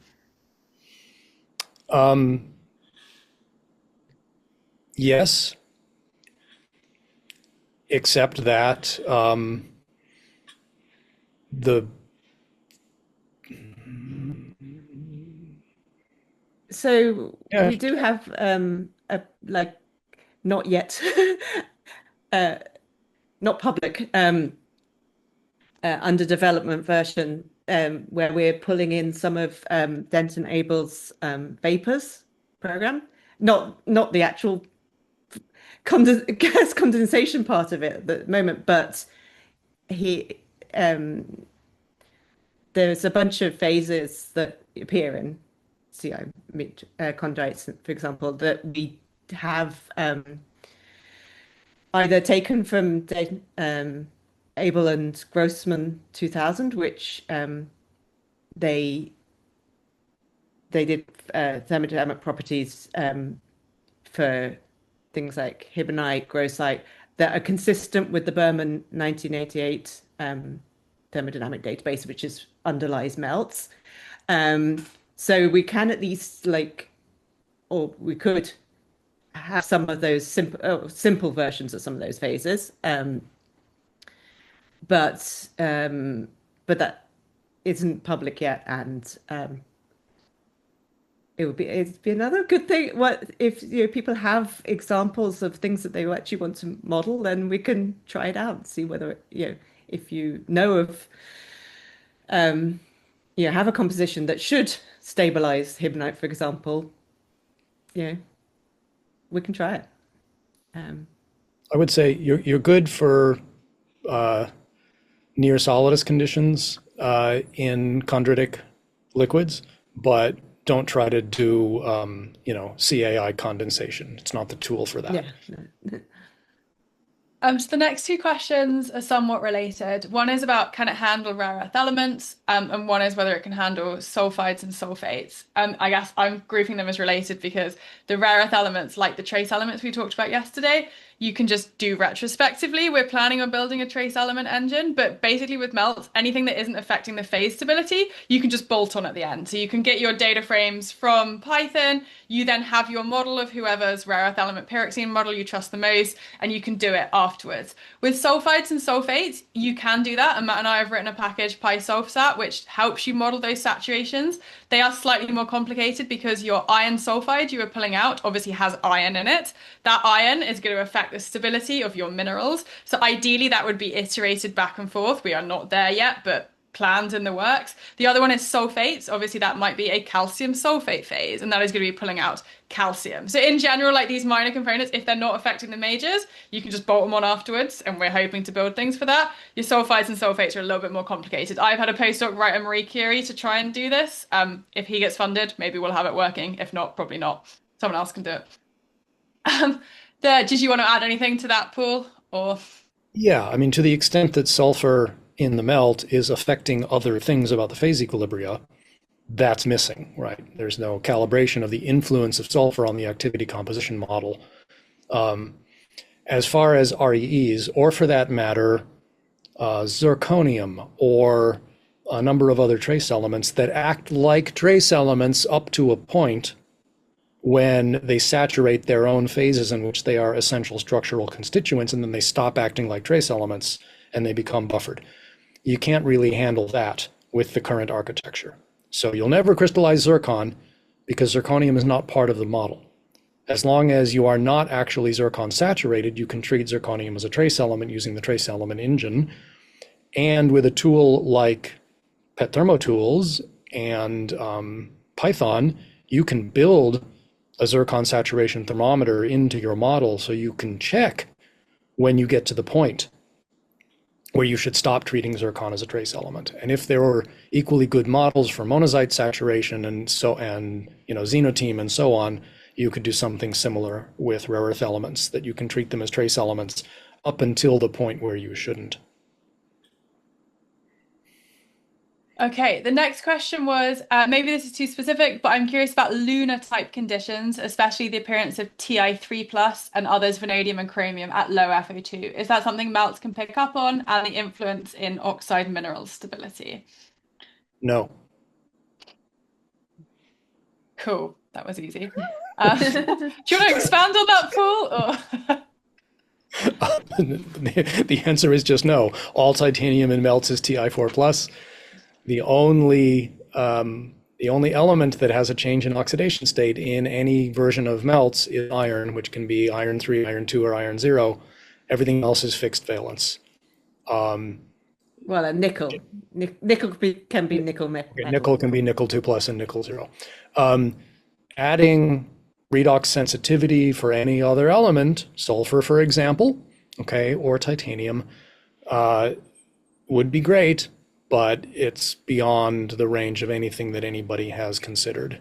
Speaker 1: Yes, except that
Speaker 3: we do have not yet not public under development version where we're pulling in some of Denton Abel's vapors program, not the actual gas condensation part of it at the moment, but he there's a bunch of phases that appear in CI chondrites, for example, that we have either taken from Abel and Grossman 2000, which they did thermodynamic properties for things like hibonite, grossite that are consistent with the Berman 1988 thermodynamic database, which underlies melts. So we can at least or we could have some of those simple versions of some of those phases, but that isn't public yet, and it'd be another good thing. What if people have examples of things that they actually want to model, then we can try it out and see whether if you know of have a composition that should stabilize hibonite, for example, we can try it.
Speaker 1: I would say you're good for near solidus conditions in chondritic liquids, but don't try to do CAI condensation. It's not the tool for that.
Speaker 3: Yeah.
Speaker 2: So the next two questions are somewhat related. One is about, can it handle rare earth elements? And one is whether it can handle sulfides and sulfates. I guess I'm grouping them as related because the rare earth elements, like the trace elements we talked about yesterday, you can just do retrospectively. We're planning on building a trace element engine, but basically with melts, anything that isn't affecting the phase stability, you can just bolt on at the end. So you can get your data frames from Python, you then have your model of whoever's rare earth element pyroxene model you trust the most, and you can do it afterwards. With sulfides and sulfates, you can do that, and Matt and I have written a package, PySulfSat, which helps you model those saturations. They are slightly more complicated because your iron sulfide you are pulling out obviously has iron in it. That iron is going to affect the stability of your minerals. So ideally that would be iterated back and forth. We are not there yet, but planned in the works. The other one is sulfates. Obviously that might be a calcium sulfate phase, and that is going to be pulling out calcium. So in general, like these minor components, if they're not affecting the majors, you can just bolt them on afterwards, and we're hoping to build things for that. Your sulfides and sulfates are a little bit more complicated. I've had a postdoc write a Marie Curie to try and do this. If he gets funded, maybe we'll have it working. If not, probably not. Someone else can do it. Did you want to add anything to that, Paul? Or
Speaker 1: yeah, I mean, to the extent that sulfur in the melt is affecting other things about the phase equilibria, that's missing, right? There's no calibration of the influence of sulfur on the activity composition model. As far as REEs, or for that matter, zirconium, or a number of other trace elements that act like trace elements up to a point when they saturate their own phases in which they are essential structural constituents, and then they stop acting like trace elements and they become buffered. You can't really handle that with the current architecture. So you'll never crystallize zircon because zirconium is not part of the model. As long as you are not actually zircon saturated, you can treat zirconium as a trace element using the trace element engine. And with a tool like PET Thermotools and Python, you can build a zircon saturation thermometer into your model so you can check when you get to the point where you should stop treating zircon as a trace element. And if there were equally good models for monazite saturation and xenoteam and so on, you could do something similar with rare earth elements, that you can treat them as trace elements up until the point where you shouldn't.
Speaker 2: Okay, the next question was, maybe this is too specific, but I'm curious about lunar type conditions, especially the appearance of Ti3+ and others, vanadium and chromium at low FO2. Is that something melts can pick up on, and the influence in oxide mineral stability?
Speaker 1: No.
Speaker 2: Cool, that was easy. Do you want to expand on that, Paul?
Speaker 1: The answer is just no. All titanium in melts is Ti4+. The only element that has a change in oxidation state in any version of melts is iron, which can be iron 3, iron 2, or iron 0. Everything else is fixed valence.
Speaker 3: Well, a nickel. Nickel can be nickel metal.
Speaker 1: Okay, nickel can be nickel 2 plus and nickel 0. Adding redox sensitivity for any other element, sulfur, for example, okay, or titanium, would be great, but it's beyond the range of anything that anybody has considered.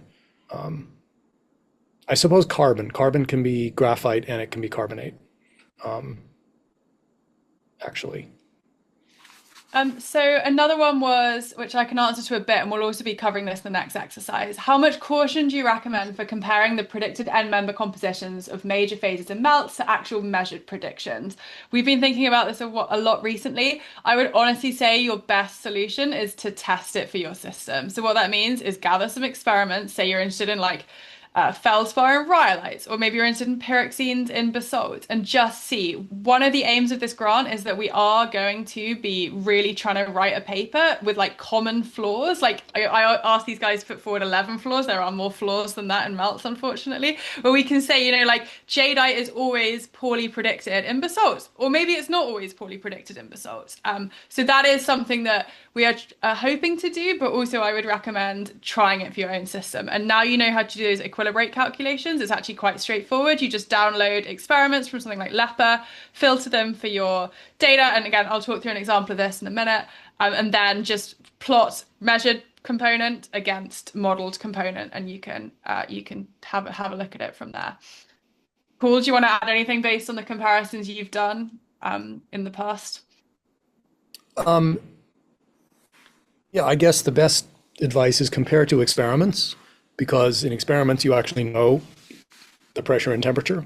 Speaker 1: I suppose carbon. Carbon can be graphite and it can be carbonate, actually.
Speaker 2: So another one was, which I can answer to a bit, and we'll also be covering this in the next exercise. How much caution do you recommend for comparing the predicted end member compositions of major phases and melts to actual measured predictions? We've been thinking about this a lot recently. I would honestly say your best solution is to test it for your system. So what that means is gather some experiments. Say you're interested in like feldspar and rhyolites, or maybe you're interested in pyroxenes in basalt, and just see. One of the aims of this grant is that we are going to be really trying to write a paper with like common flaws. Like I asked these guys to put forward 11 flaws. There are more flaws than that in melts, unfortunately. But we can say, you know, like jadeite is always poorly predicted in basalt, or maybe it's not always poorly predicted in basalt. So that is something that we are hoping to do, but also I would recommend trying it for your own system. And now you know how to do those equilibrate calculations. It's actually quite straightforward. You just download experiments from something like LEPR, filter them for your data. And again, I'll talk through an example of this in a minute. And then just plot measured component against modeled component, and you can have a look at it from there. Paul, do you want to add anything based on the comparisons you've done in the past?
Speaker 1: Yeah, I guess the best advice is compare to experiments, because in experiments you actually know the pressure and temperature.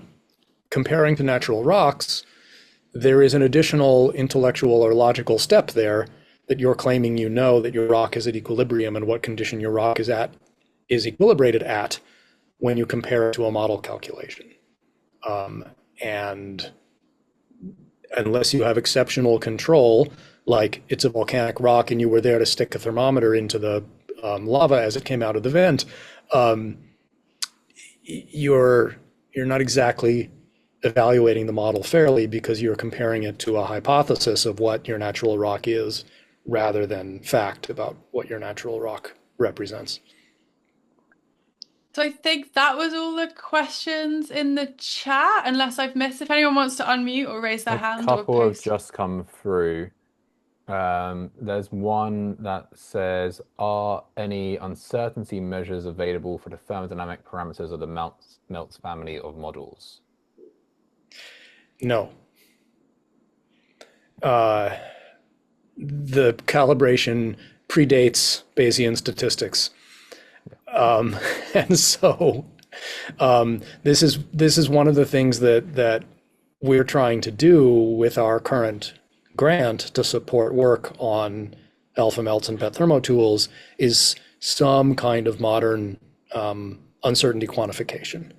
Speaker 1: Comparing to natural rocks, there is an additional intellectual or logical step there that you're claiming you know that your rock is at equilibrium and what condition your rock is equilibrated at when you compare it to a model calculation. And unless you have exceptional control, like it's a volcanic rock and you were there to stick a thermometer into the lava as it came out of the vent, you're not exactly evaluating the model fairly, because you're comparing it to a hypothesis of what your natural rock is rather than fact about what your natural rock represents.
Speaker 2: So I think that was all the questions in the chat, unless I've missed. If anyone wants to unmute or raise their hand or
Speaker 4: couple have
Speaker 2: post.
Speaker 4: just come through. There's one that says, are any uncertainty measures available for the thermodynamic parameters of the MELTS family of models?
Speaker 1: No. The calibration predates Bayesian statistics. And so this is one of the things that we're trying to do with our current grant to support work on alphaMELTS and PET thermo tools, is some kind of modern uncertainty quantification.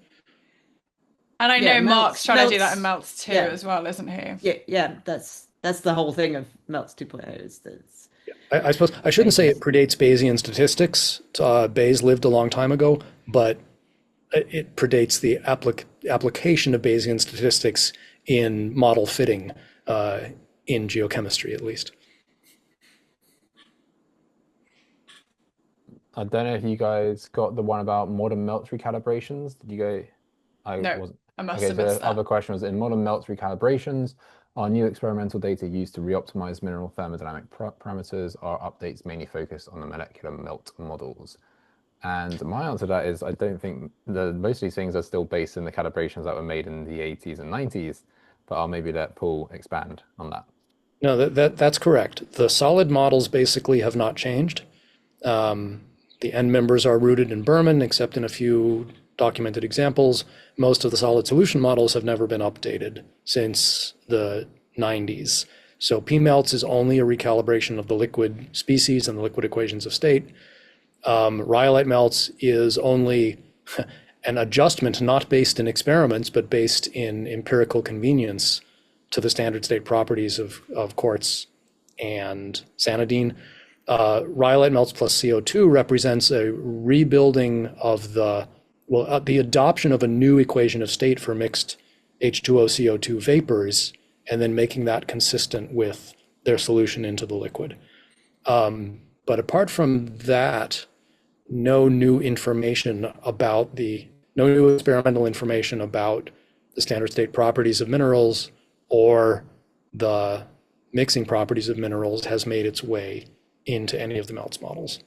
Speaker 2: And I know Mark's trying to do that in MELTS too,
Speaker 3: yeah.
Speaker 2: as well, isn't he?
Speaker 3: Yeah, that's the whole thing of MELTS 2.0 is that
Speaker 1: I suppose I shouldn't say it predates Bayesian statistics. Bayes lived a long time ago, but it predates the application of Bayesian statistics in model fitting, in geochemistry at least.
Speaker 4: I don't know if you guys got the one about modern MELTS recalibrations. Did you go?
Speaker 2: No, I must
Speaker 4: okay,
Speaker 2: have
Speaker 4: so
Speaker 2: missed
Speaker 4: the other
Speaker 2: that.
Speaker 4: question was, in modern MELTS recalibrations, are new experimental data used to re-optimize mineral thermodynamic parameters? Are updates mainly focused on the molecular melt models? And my answer to that is, I don't think most of these things are still based in the calibrations that were made in the 80s and 90s, but I'll maybe let Paul expand on that.
Speaker 1: No, that's correct. The solid models basically have not changed. The end members are rooted in Berman, except in a few documented examples. Most of the solid solution models have never been updated since the 90s. So pMELTS is only a recalibration of the liquid species and the liquid equations of state. Rhyolite melts is only an adjustment not based in experiments, but based in empirical convenience to the standard state properties of quartz and sanidine. Rhyolite melts plus CO2 represents a rebuilding of the adoption of a new equation of state for mixed H2O CO2 vapors, and then making that consistent with their solution into the liquid. But apart from that, no new experimental information about the standard state properties of minerals or the mixing properties of minerals has made its way into any of the MELTS models.